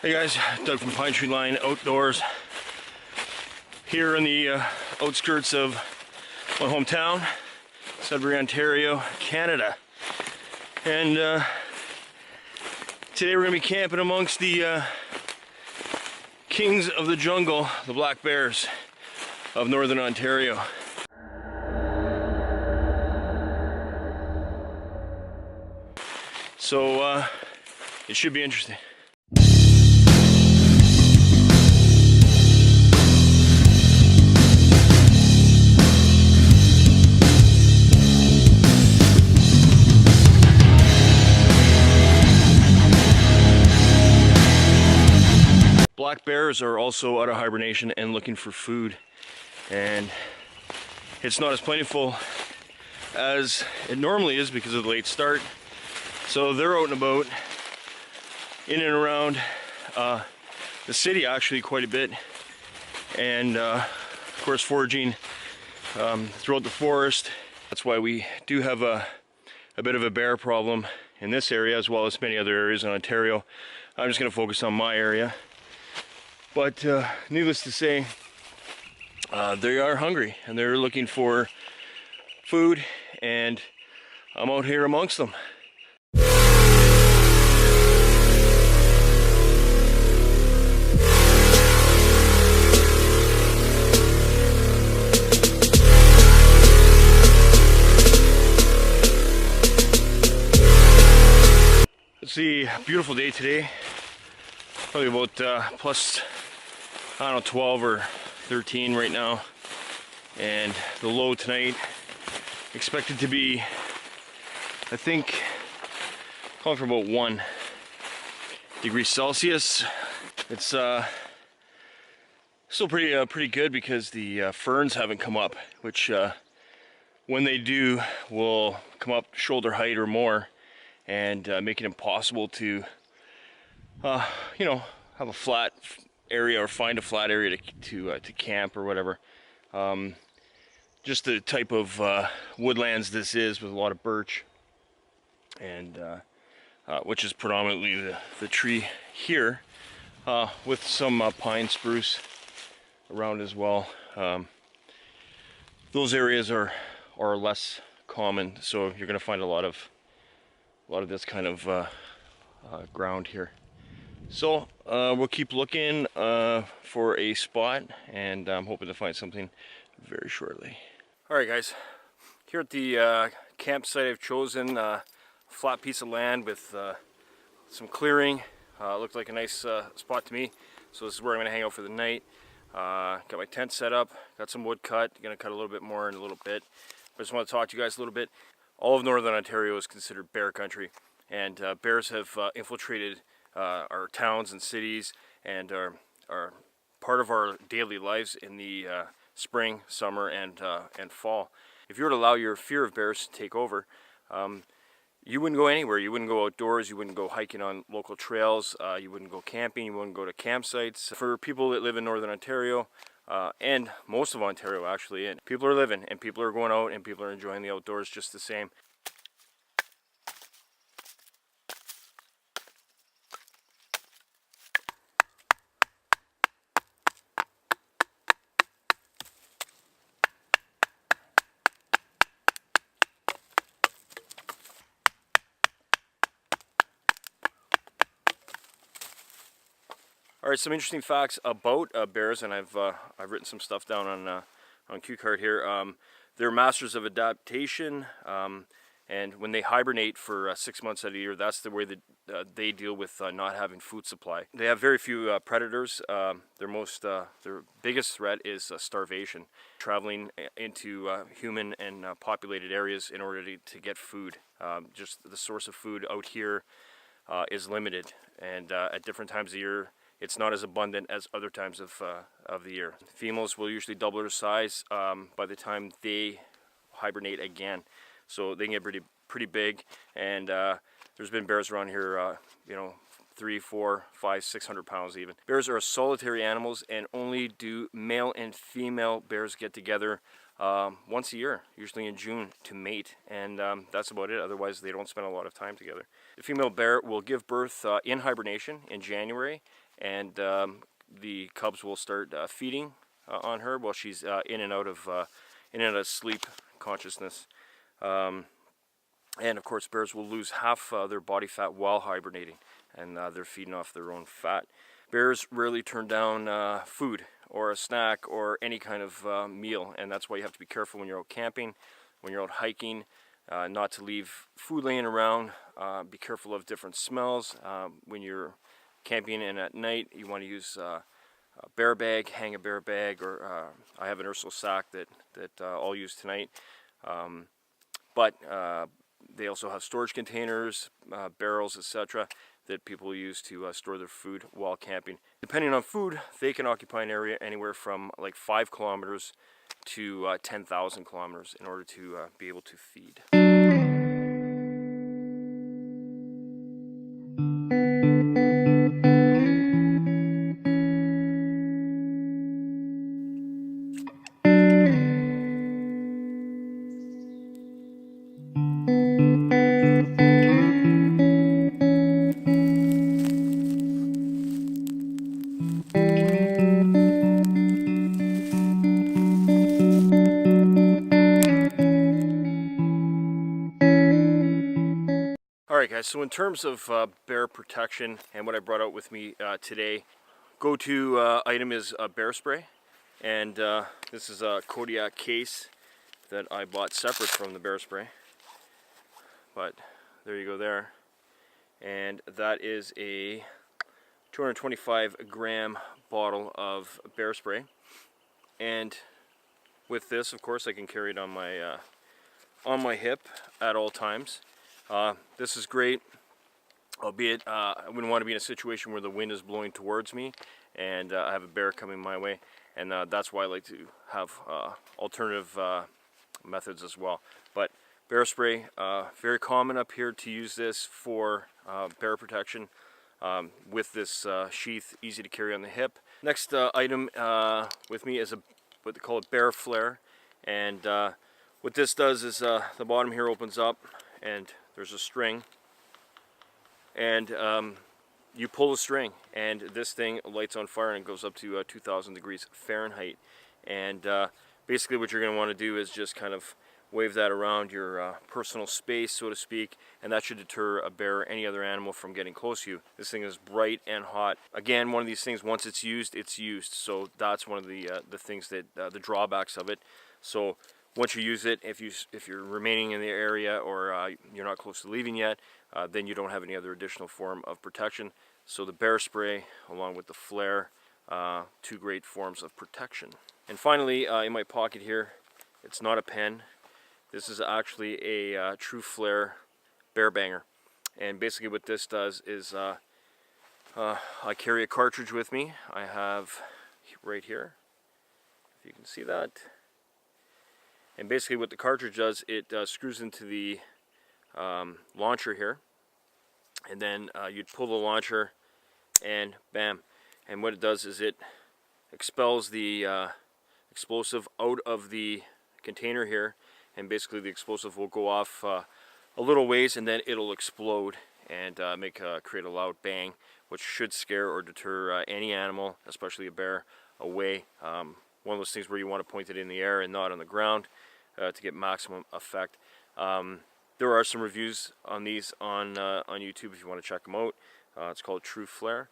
Hey guys, Doug from Pine Tree Line Outdoors here in the outskirts of my hometown, Sudbury, Ontario, Canada. And today we're going to be camping amongst the kings of the jungle, the black bears of northern Ontario. So it should be interesting. Black bears are also out of hibernation and looking for food, and it's not as plentiful as it normally is because of the late start. So they're out and about in and around the city actually quite a bit, and of course foraging throughout the forest. That's why we do have a bit of a bear problem in this area as well as many other areas in Ontario. I'm just going to focus on my area. But needless to say, they are hungry and they're looking for food, and I'm out here amongst them. It's a beautiful day today. Probably about plus, I don't know, 12 or 13 right now, and the low tonight expected to be, I think, calling for about 1 degree Celsius. It's still pretty good because the ferns haven't come up, which when they do will come up shoulder height or more, and make it impossible to you know, have a flat area or find a flat area to camp or whatever. Just the type of woodlands this is, with a lot of birch, and which is predominantly the tree here, with some pine spruce around as well. Those areas are less common, so you're going to find a lot of this kind of ground here. So we'll keep looking for a spot, and I'm hoping to find something very shortly. Alright guys, here at the campsite I've chosen a flat piece of land with some clearing. Looked like a nice spot to me, so this is where I'm going to hang out for the night. Got my tent set up, got some wood cut, going to cut a little bit more in a little bit. I just want to talk to you guys a little bit. All of northern Ontario is considered bear country, and bears have infiltrated our towns and cities, and are part of our daily lives in the spring, summer, and fall. If you were to allow your fear of bears to take over, you wouldn't go anywhere. You wouldn't go outdoors. You wouldn't go hiking on local trails. You wouldn't go camping. You wouldn't go to campsites. For people that live in northern Ontario, and most of Ontario actually, and people are living, and people are going out, and people are enjoying the outdoors just the same. All right, some interesting facts about bears, and I've written some stuff down on cue card here. They're masters of adaptation, and when they hibernate for 6 months out of the year, that's the way that they deal with not having food supply. They have very few predators. Their biggest threat is starvation, traveling into human and populated areas in order to get food. Just the source of food out here is limited, and at different times of the year, it's not as abundant as other times of the year. Females will usually double their size by the time they hibernate again, so they can get pretty big. And there's been bears around here, you know, 300, 400, 500, 600 pounds even. Bears are solitary animals, and only do male and female bears get together once a year, usually in June, to mate, and that's about it. Otherwise, they don't spend a lot of time together. The female bear will give birth in hibernation in January, and the cubs will start feeding on her while she's in and out of sleep consciousness. And of course, bears will lose half their body fat while hibernating, and they're feeding off their own fat. Bears rarely turn down food or a snack or any kind of meal, and that's why you have to be careful when you're out camping, when you're out hiking, not to leave food laying around. Be careful of different smells. When you're camping and at night, you want to use a bear bag, hang a bear bag, or I have an ursel sack that I'll use tonight. But they also have storage containers, barrels, etc., that people use to store their food while camping. Depending on food, they can occupy an area anywhere from like 5 kilometers to 10,000 kilometers in order to be able to feed. Alright guys, so in terms of bear protection and what I brought out with me today, go-to item is bear spray, and this is a Kodiak case that I bought separate from the bear spray, but there you go there, and that is a 225 gram bottle of bear spray, and with this, of course, I can carry it on my hip at all times. This is great, albeit I wouldn't want to be in a situation where the wind is blowing towards me and I have a bear coming my way, and that's why I like to have alternative methods as well. But bear spray, very common up here to use this for bear protection with this sheath, easy to carry on the hip. Next item with me is what they call a bear flare, and what this does is the bottom here opens up and there's a string, and you pull the string and this thing lights on fire and goes up to 2,000 degrees Fahrenheit. And basically what you're going to want to do is just kind of wave that around your personal space, so to speak, and that should deter a bear or any other animal from getting close to you. This thing is bright and hot. Again, one of these things, once it's used, so that's one of the things that the drawbacks of it. So once you use it, if you're remaining in the area or you're not close to leaving yet, then you don't have any other additional form of protection. So the bear spray along with the flare, two great forms of protection. And finally, in my pocket here, it's not a pen. This is actually a True Flare bear banger. And basically what this does is I carry a cartridge with me. I have right here, if you can see that. And basically what the cartridge does, it screws into the launcher here, and then you'd pull the launcher and bam, and what it does is it expels the explosive out of the container here, and basically the explosive will go off a little ways and then it'll explode and create a loud bang, which should scare or deter any animal, especially a bear, away. One of those things where you want to point it in the air and not on the ground to get maximum effect. There are some reviews on these on YouTube if you want to check them out. It's called True Flare,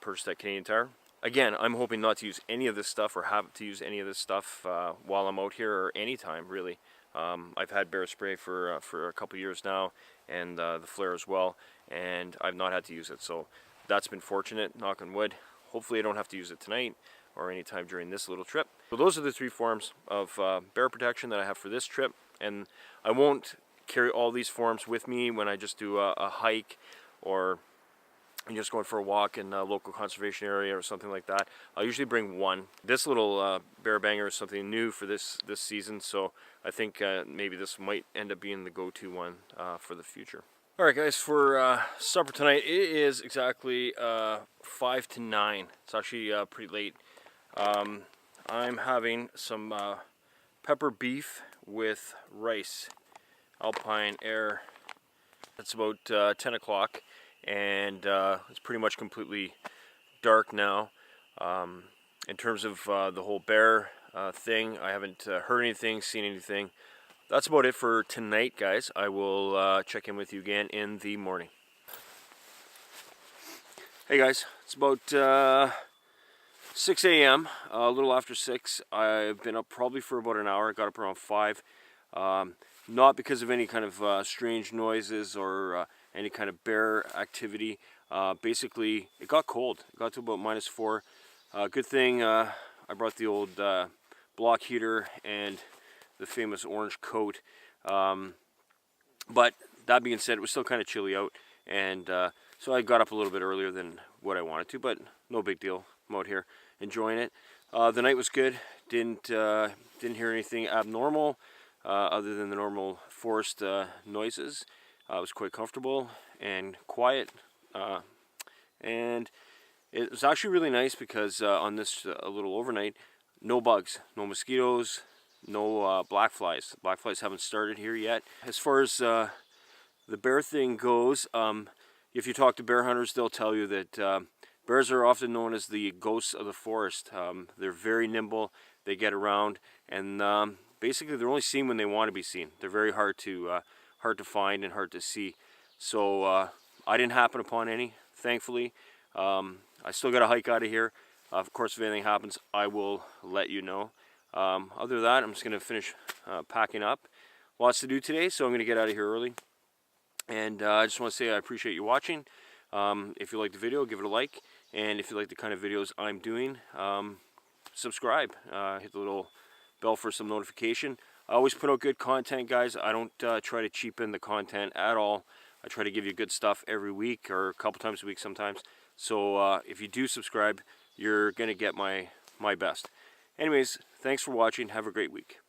purchased at Canadian Tire. Again, I'm hoping not to use any of this stuff or have to use any of this stuff while I'm out here or anytime really. I've had bear spray for a couple years now, and the flare as well, and I've not had to use it, so that's been fortunate, knock on wood. Hopefully I don't have to use it tonight or anytime during this little trip. So those are the three forms of bear protection that I have for this trip, and I won't carry all these forms with me when I just do a hike or I'm just going for a walk in a local conservation area or something like that. I'll usually bring one. This little bear banger is something new for this season, so I think maybe this might end up being the go-to one for the future. Alright guys, for supper tonight, it is exactly 5 to 9. It's actually pretty late. I'm having some pepper beef with rice. Alpine Air. It's about 10 o'clock, and it's pretty much completely dark now. In terms of the whole bear thing, I haven't heard anything, seen anything. That's about it for tonight, guys. I will check in with you again in the morning. Hey guys, it's about 6 a.m., a little after 6. I've been up probably for about an hour. I got up around 5. Not because of any kind of strange noises or any kind of bear activity. Basically, it got cold. It got to about -4. Good thing I brought the old block heater and the famous orange coat. But that being said, it was still kind of chilly out, and so I got up a little bit earlier than what I wanted to, but no big deal. I'm out here enjoying it. The night was good. Didn't hear anything abnormal other than the normal forest noises. It was quite comfortable and quiet, and it was actually really nice because on this little overnight, no bugs, no mosquitoes, no black flies. Black flies haven't started here yet. As far as the bear thing goes, if you talk to bear hunters, they'll tell you that bears are often known as the ghosts of the forest. They're very nimble, they get around, and basically they're only seen when they want to be seen. They're very hard to find and hard to see. So I didn't happen upon any, thankfully. I still got to hike out of here. Of course, if anything happens, I will let you know. Other than that, I'm just going to finish packing up. Lots to do today, so I'm going to get out of here early. And I just want to say I appreciate you watching. If you like the video, give it a like. And if you like the kind of videos I'm doing, subscribe. Hit the little bell for some notification. I always put out good content, guys. I don't try to cheapen the content at all. I try to give you good stuff every week or a couple times a week sometimes. So if you do subscribe, you're going to get my best. Anyways, thanks for watching. Have a great week.